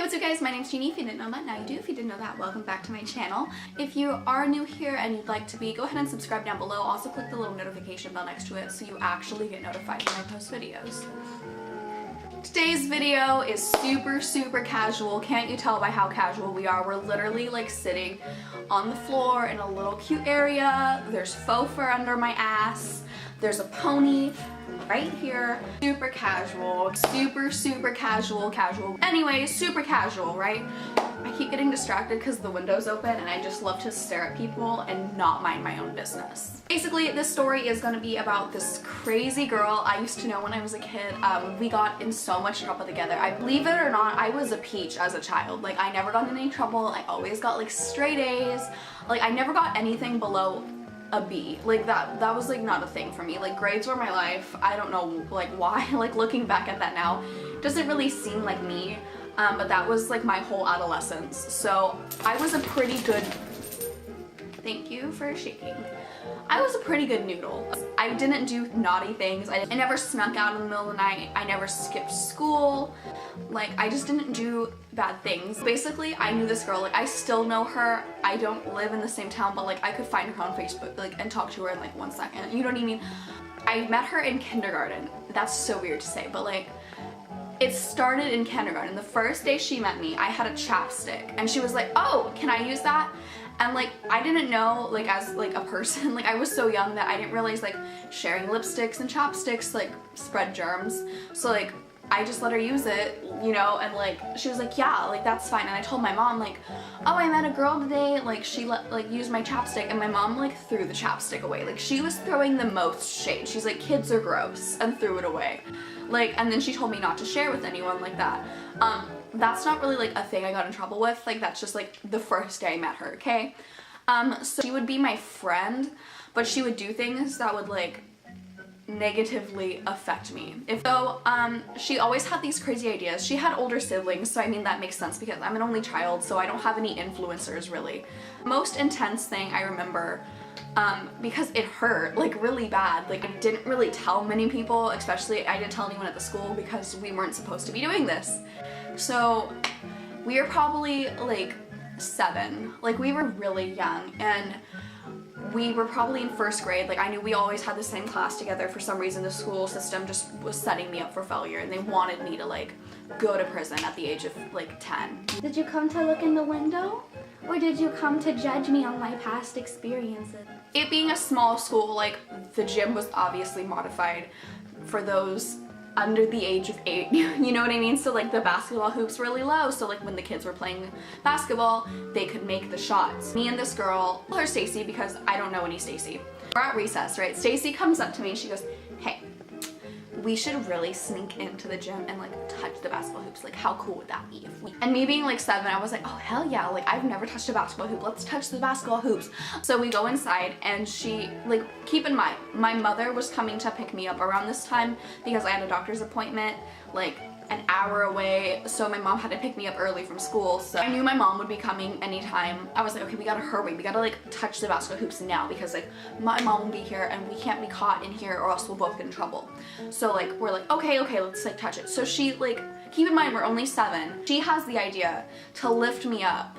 What's up guys, my name's Jeannie. If you didn't know that, now you do. If you didn't know that, welcome back to my channel. If you are new here and you'd like to be, go ahead and subscribe down below. Also click the little notification bell next to it so you actually get notified when I post videos. Today's video is super casual. Can't you tell by how casual we are? We're literally like sitting on the floor in a little cute area. There's faux fur under my ass. There's a pony right here. Super casual, super casual. Anyway, super casual, right? I keep getting distracted because the window's open and I just love to stare at people and not mind my own business. Basically, this story is going to be about this crazy girl I used to know when I was a kid. We got in so much trouble together. I believe it or not, I was a peach as a child. Like, I never got in any trouble. I always got like straight A's. Like, I never got anything below a B. Like that was like not a thing for me. Like, grades were my life. I don't know like why. Like, looking back at that now, it doesn't really seem like me. But that was like my whole adolescence. So I was a pretty good, thank you for shaking. I was a pretty good noodle. I didn't do naughty things. I never snuck out in the middle of the night. I never skipped school. Like, I just didn't do bad things. Basically, I knew this girl. Like, I still know her. I don't live in the same town, but like I could find her on Facebook like and talk to her in like 1 second. You know what I mean? I met her in kindergarten. That's so weird to say, but like, it started in kindergarten. The first day she met me, I had a chapstick and she was like, "Oh, can I use that?" And like, I didn't know, like, as like a person, like I was so young that I didn't realize like sharing lipsticks and chapsticks like spread germs. So like, I just let her use it, you know, and like she was like, "Yeah, like that's fine." And I told my mom like, "Oh, I met a girl today, like she used my chapstick," and my mom like threw the chapstick away. Like, she was throwing the most shade. She's like, "Kids are gross," and threw it away. Like, and then she told me not to share with anyone like that. That's not really like a thing I got in trouble with. Like, that's just like the first day I met her, okay? So she would be my friend, but she would do things that would like negatively affect me. She always had these crazy ideas. She had older siblings, so I mean that makes sense because I'm an only child, so I don't have any influencers really. Most intense thing I remember, because it hurt like really bad. Like, I didn't really tell many people, especially I didn't tell anyone at the school because we weren't supposed to be doing this. So we were probably like 7. Like, we were really young and we were probably in 1st grade. Like, I knew we always had the same class together. For some reason the school system just was setting me up for failure and they wanted me to like go to prison at the age of like 10. Did you come to look in the window? Or did you come to judge me on my past experiences? It being a small school, like, the gym was obviously modified for those under the age of 8, you know what I mean? So like, the basketball hoops were really low, so like when the kids were playing basketball, they could make the shots. Me and this girl, call her Stacy because I don't know any Stacy. We're at recess, right? Stacy comes up to me and she goes, "Hey, we should really sneak into the gym and like touch the basketball hoops. Like, how cool would that be if we..." And me being like 7, I was like, "Oh hell yeah, like I've never touched a basketball hoop. Let's touch the basketball hoops." So we go inside and she, like, keep in mind, my mother was coming to pick me up around this time because I had a doctor's appointment like an hour away, so my mom had to pick me up early from school. So I knew my mom would be coming anytime. I was like, okay, we gotta hurry. We gotta like touch the basketball hoops now because like my mom will be here and we can't be caught in here or else we'll both get in trouble. So like, we're like, okay, let's like touch it. So she, like, keep in mind we're only 7. She has the idea to lift me up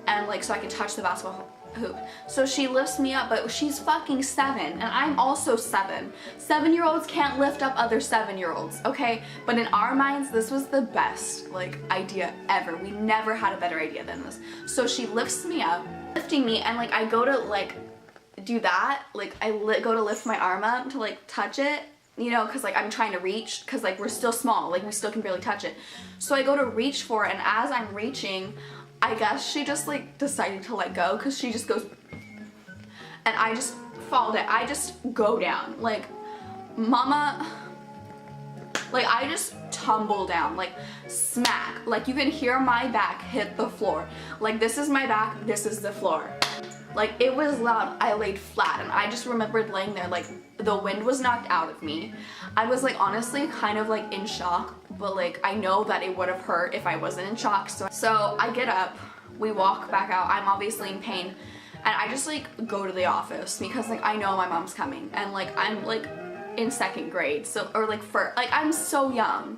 and like so I can touch the basketball hoop. So she lifts me up, but she's fucking 7 and I'm also 7. 7-year-olds can't lift up other 7-year-olds, okay? But in our minds, this was the best like idea ever. We never had a better idea than this. So she lifts me up, lifting me, and like I go to like do that, like I go to lift my arm up to like touch it, you know, because like I'm trying to reach, because like we're still small, like we still can barely touch it. So I go to reach for it, and as I'm reaching, I guess she just like decided to let go because she just goes, and I just fall down. I just go down, like, mama, like I just tumble down, like smack, like you can hear my back hit the floor. Like, this is my back, this is the floor. Like, it was loud. I laid flat and I just remembered laying there, like the wind was knocked out of me. I was like honestly kind of like in shock, but like I know that it would have hurt if I wasn't in shock. So I get up, we walk back out. I'm obviously in pain and I just like go to the office because like I know my mom's coming and like I'm like in 2nd grade, so, or like I'm so young.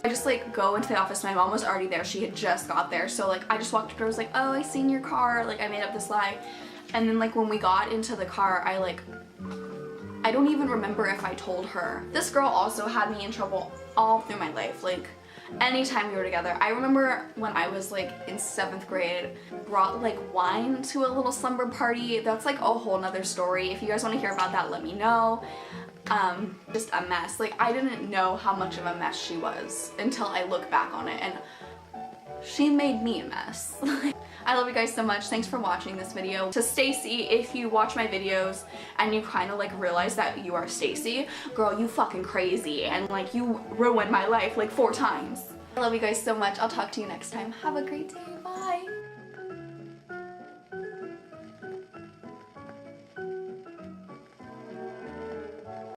I just like go into the office. My mom was already there. She had just got there. So like I just walked up to her. I was like, oh, I seen your car. Like I made up this lie. And then like when we got into the car, I don't even remember if I told her. This girl also had me in trouble all through my life. Like anytime we were together. I remember when I was like in 7th grade, brought like wine to a little slumber party. That's like a whole nother story. If you guys want to hear about that, let me know. Just a mess. Like I didn't know how much of a mess she was until I look back on it, and she made me a mess. I love you guys so much. Thanks for watching this video. To Stacy, if you watch my videos and you kind of like realize that you are Stacy, girl, you fucking crazy, and like you ruined my life like 4 times. I love you guys so much. I'll talk to you next time. Have a great day.